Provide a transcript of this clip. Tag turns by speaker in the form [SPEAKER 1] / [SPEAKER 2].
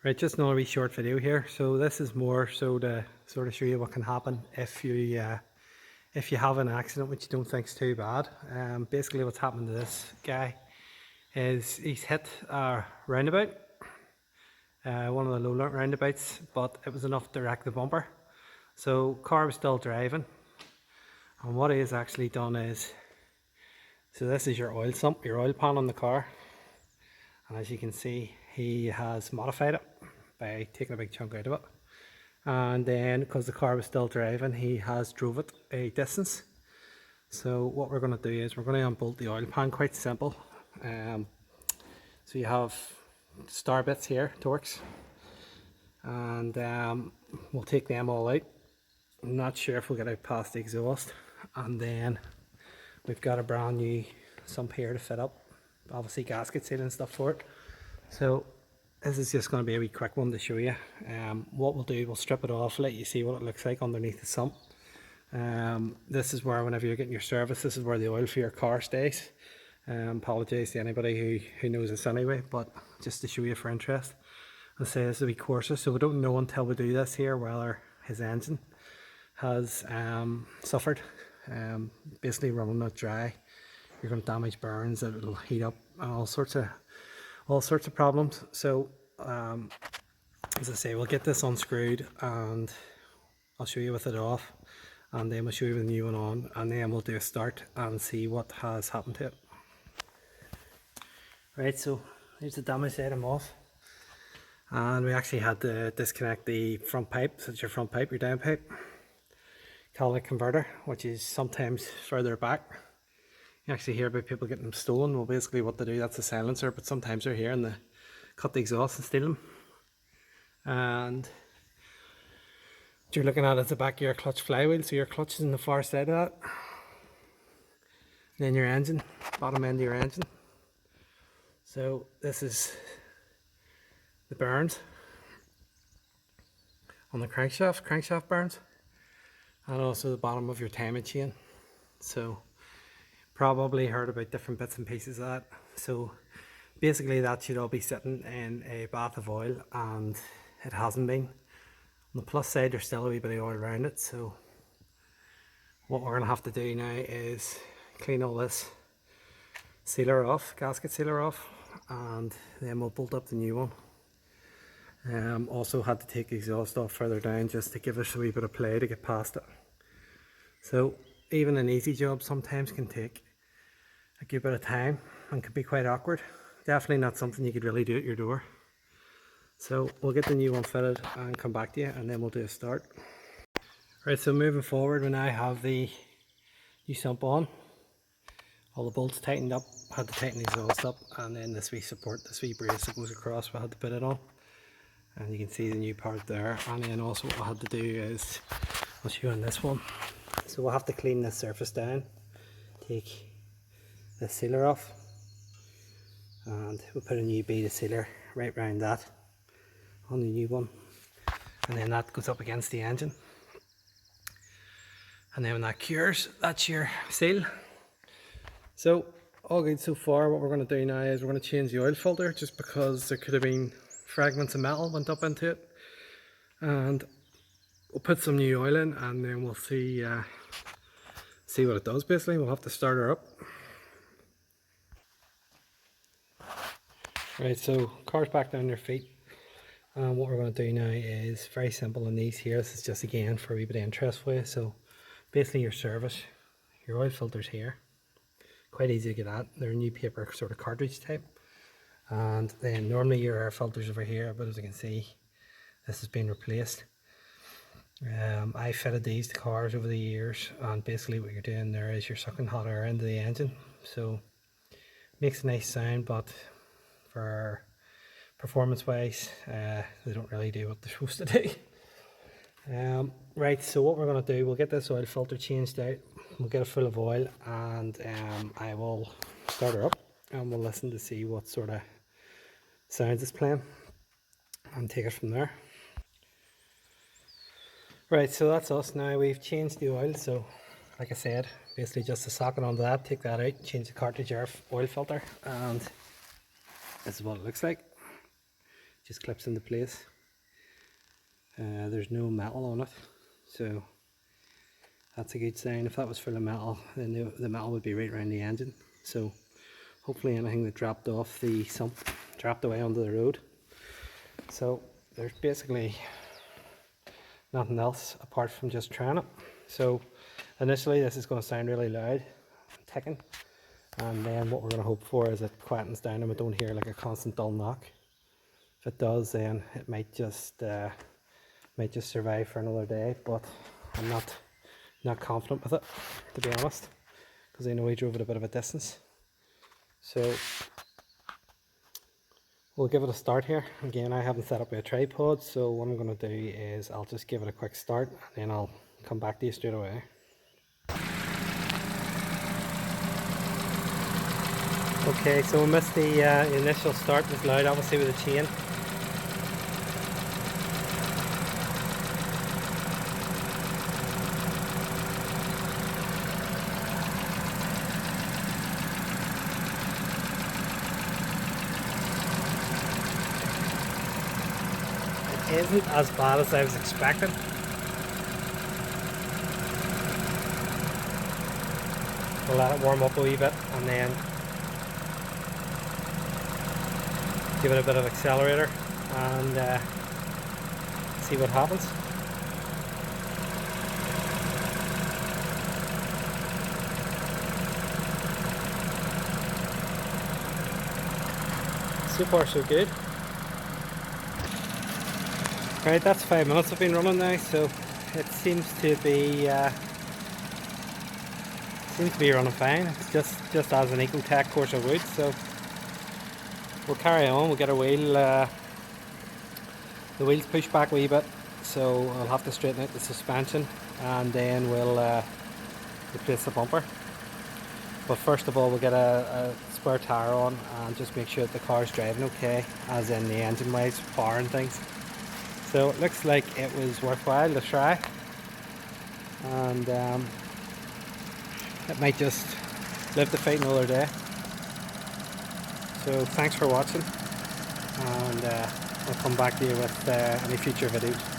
[SPEAKER 1] Right, just another wee short video here. So this is more so to sort of show you what can happen if you have an accident which you don't think is too bad. Basically what's happened to this guy is he's hit a roundabout, one of the low roundabouts, but it was enough to wreck the bumper. So car was still driving, and what he has actually done is, so this is your oil sump, your oil pan on the car, and as you can see he has modified it by taking a big chunk out of it, and then because the car was still driving he has drove it a distance. So what we're going to do is we're going to unbolt the oil pan. Quite simple. So you have star bits here, Torx, and we'll take them all out. I'm not sure if we'll get out past the exhaust, and then we've got a brand new sump here to fit up, obviously gasket seal and stuff for it. So this is just going to be a wee quick one to show you. What we'll do, we'll strip it off, let you see what it looks like underneath the sump. This is where, whenever you're getting your service, this is where the oil for your car stays. Apologise to anybody who knows this anyway, but just to show you for interest. I'll say this is a wee corsa, so we don't know until we do this here whether his engine has suffered. Basically running it dry, you're going to damage burns, it'll heat up, and all sorts of problems. So as I say, we'll get this unscrewed and I'll show you with it off, and then we'll show you the new one on, and then we'll do a start and see what has happened to it. Right, so here's the damage side, I'm off, and we actually had to disconnect the front pipe. So it's your front pipe, your down pipe, catalytic converter, which is sometimes further back. You actually hear about people getting them stolen. Well, basically what they do, that's a silencer, but sometimes they're here and they cut the exhaust and steal them. And what you're looking at is the back of your clutch flywheel, so your clutch is on the far side of that. And then your engine, bottom end of your engine. So this is the burns on the crankshaft burns, and also the bottom of your timing chain. So probably heard about different bits and pieces of that. So basically that should all be sitting in a bath of oil, and it hasn't been. On the plus side, there's still a wee bit of oil around it, so what we're going to have to do now is clean all this sealer off, gasket sealer off, and then we'll bolt up the new one. Also had to take the exhaust off further down just to give us a wee bit of play to get past it. So even an easy job sometimes can take a good bit of time and can be quite awkward. Definitely not something you could really do at your door. So we'll get the new one fitted and come back to you, and then we'll do a start. Right, so moving forward, when I have the new sump on, all the bolts tightened up, had to tighten the exhaust up, and then this wee support, this wee brace that goes across, we had to put it on. And you can see the new part there. And then also what I had to do is, I'll show you on this one. So we'll have to clean this surface down, take the sealer off, and we'll put a new bead of sealer right round that on the new one, and then that goes up against the engine, and then when that cures, that's your seal. So all good so far. What we're going to do now is we're going to change the oil filter, just because there could have been fragments of metal went up into it, and we'll put some new oil in, and then we'll see what it does. Basically we'll have to start her up. Right, so car's back down their feet, and what we're going to do now is very simple on these here. This is just again for a wee bit of interest for you. So basically your service, your oil filters here, quite easy to get at. They're new paper sort of cartridge type, and then normally your air filters over here, but as you can see this has been replaced. I fitted these to cars over the years, and basically what you're doing there is you're sucking hot air into the engine, so makes a nice sound, but for performance wise they don't really do what they're supposed to do. Right, so what we're going to do, we'll get this oil filter changed out, we'll get it full of oil, and I will start her up and we'll listen to see what sort of sounds it's playing and take it from there. Right, so that's us now. We've changed the oil, so like I said, basically just a socket onto that, take that out, change the cartridge oil filter, and this is what it looks like. just clips into place. There's no metal on it, so that's a good sign. If that was full of metal, then the metal would be right around the engine. So hopefully anything that dropped off the sump dropped away onto the road. So there's basically nothing else apart from just trying it. So initially this is going to sound really loud, ticking, and then what we're going to hope for is it quietens down and we don't hear like a constant dull knock. If it does, then it might just survive for another day, but I'm not confident with it, to be honest, because I know we drove it a bit of a distance. So we'll give it a start here. Again, I haven't set up a tripod, so what I'm going to do is I'll just give it a quick start and then I'll come back to you straight away. Okay, so we missed the initial start. It was loud obviously with the chain. It isn't as bad as I was expecting. We'll let it warm up a wee bit and then give it a bit of accelerator and see what happens. So far so good. Right, that's 5 minutes I've been running now, so it seems to be running fine. It's just as an ecotec corsa would, so we'll carry on. We'll get our wheel, the wheels pushed back a wee bit, so I'll have to straighten out the suspension and then we'll replace the bumper. But first of all, we'll get a spare tire on and just make sure that the car's driving okay, as in the engine wise, power and things. So it looks like it was worthwhile to try, and it might just live to fight another day. So thanks for watching, and I'll come back to you with any future videos.